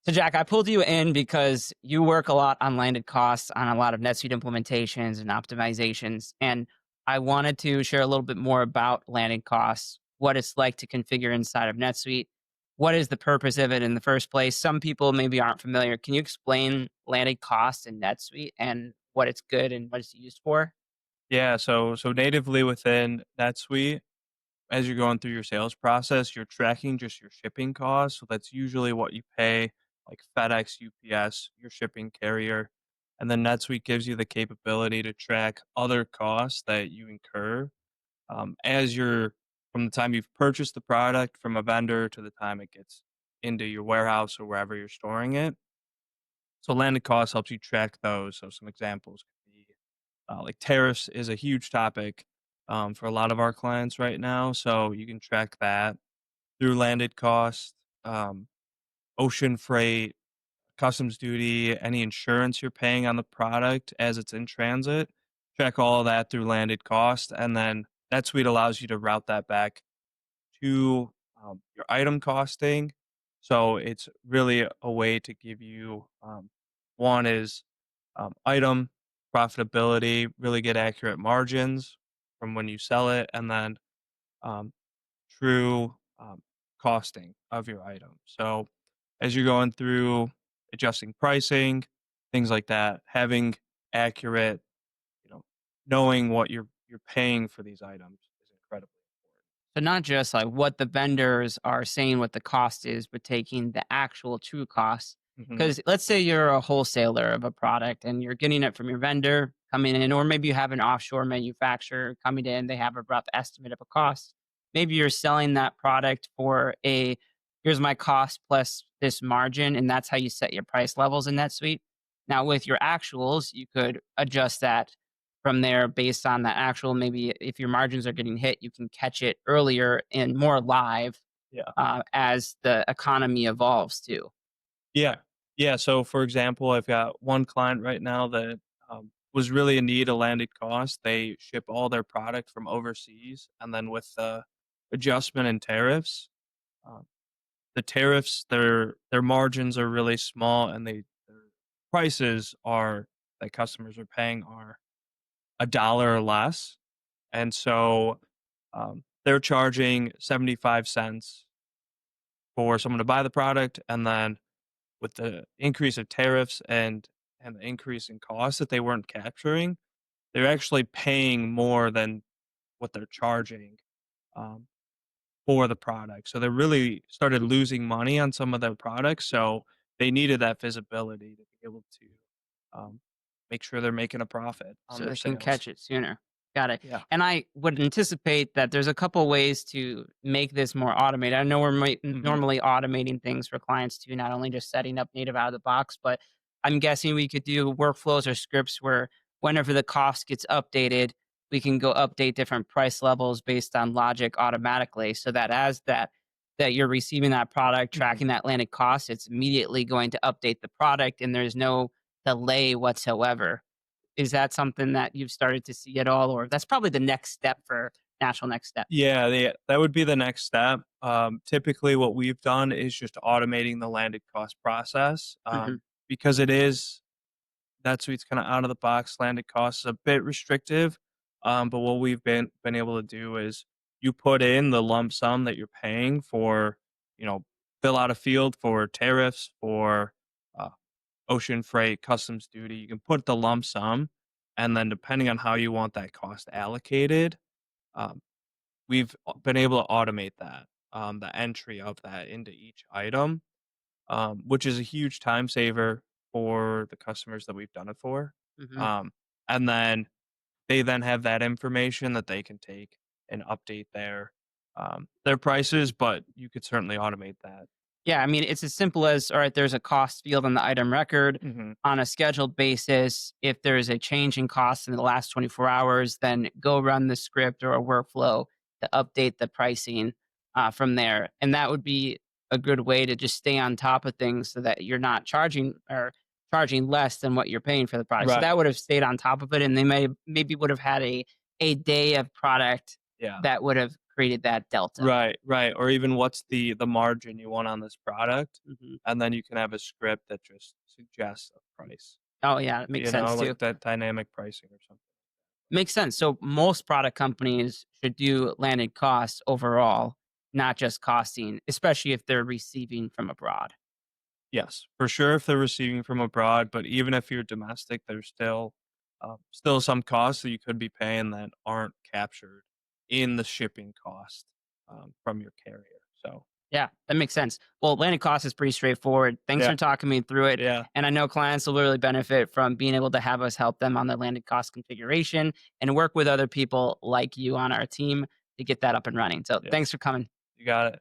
So, Jack, I pulled you in because you work a lot on landed costs on a lot of NetSuite implementations and optimizations. And I wanted to share a little bit more about landed costs, what it's like to configure inside of NetSuite. What is the purpose of it in the first place? Some people maybe aren't familiar. Can you explain landed costs in NetSuite and what it's good and what it's used for? Yeah, so natively within NetSuite, as you're going through your sales process, you're tracking just your shipping costs. So that's usually what you pay, like FedEx, UPS, your shipping carrier. And then NetSuite gives you the capability to track other costs that you incur as you're from the time you've purchased the product from a vendor to the time it gets into your warehouse or wherever you're storing it. So landed cost helps you track those. So some examples could be like tariffs is a huge topic for a lot of our clients right now. So you can track that through landed cost, um, ocean freight, customs duty, any insurance you're paying on the product as it's in transit. Track all of that through landed cost, and then NetSuite allows you to route that back to your item costing. So it's really a way to give you one is item profitability, really get accurate margins from when you sell it, and then um, true costing of your item. So as you're going through adjusting pricing, things like that, having accurate, you know, knowing what you're paying for these items is incredibly So not just like what the vendors are saying what the cost is, but taking the actual true cost. important. Because let's say you're a wholesaler of a product and you're getting it from your vendor coming in, or maybe you have an offshore manufacturer coming in, they have a rough estimate of a cost. Maybe you're selling that product for a here's my cost plus this margin, and that's how you set your price levels in NetSuite. Now with your actuals, you could adjust that from there based on the actual maybe if your margins are getting hit, you can catch it earlier and more live Yeah. as the economy evolves too. Yeah. Yeah. So, for example, I've got one client right now that was really in need of landed cost. They ship all their product from overseas, and then with the adjustment in tariffs, um, the tariffs their margins are really small, and their prices are that customers are paying are $1 or less, and so they're charging 75 cents for someone to buy the product, and then with the increase of tariffs and the increase in costs that they weren't capturing, they're actually paying more than what they're charging um, for the product. So they really started losing money on some of their products. So they needed that visibility to be able to um, make sure they're making a profit on So their they can sales. catch it sooner. Got it. Yeah. And I would anticipate that there's a couple ways to make this more automated. I know we're hmm normally automating things for clients too, not only just setting up native out of the box, but I'm guessing we could do workflows or scripts where whenever the cost gets updated, we can go update different price levels based on logic automatically so that as that you're receiving that product, hmm tracking that landed cost, it's immediately going to update the product and there's no delay whatsoever. Is that something that you've started to see at all, or that's probably the next step for natural next step? Yeah, that would be the next step. Typically, what we've done is just automating the landed cost process Mhm. because it is NetSuite's kind of out of the box. Landed cost is a bit restrictive, but what we've been able to do is you put in the lump sum that you're paying for, you know, fill out a field for tariffs, for uh, ocean freight, customs duty. You can put the lump sum, and then depending on how you want that cost allocated, um, we've been able to automate that the entry of that into each item, which is a huge time saver for the customers that we've done it for. Mhm. Um, and then they then have that information that they can take and update their prices, but you could certainly automate that. Yeah, I mean, it's as simple as, all right, there's a cost field on the item record Mhm. on a scheduled basis. If there's a change in cost in the last 24 hours, then go run the script or a workflow to update the pricing from there. And that would be a good way to just stay on top of things so that you're not charging or charging less than what you're paying for the product. So that Right. would have stayed on top of it, and they maybe would have had a day of product Yeah. that would have created that delta. Right, right, or even what's the margin you want on this product, Mhm. and then you can have a script that just suggests a price, Oh, yeah, it makes sense like too. that dynamic pricing or something. Makes sense. So most product companies should do landed costs overall, not just costing, especially if they're receiving from abroad. Yes, for sure if they're receiving from abroad, but even if you're domestic, there's still some costs that you could be paying that aren't captured in the shipping cost, from your carrier, so Yeah, that makes sense. Well, landed cost is pretty straightforward. Thanks yeah, for talking me through it. yeah, And I know clients will really benefit from being able to have us help them on their landed cost configuration and work with other people like you on our team to get that up and running. So yeah, thanks for coming. you got it.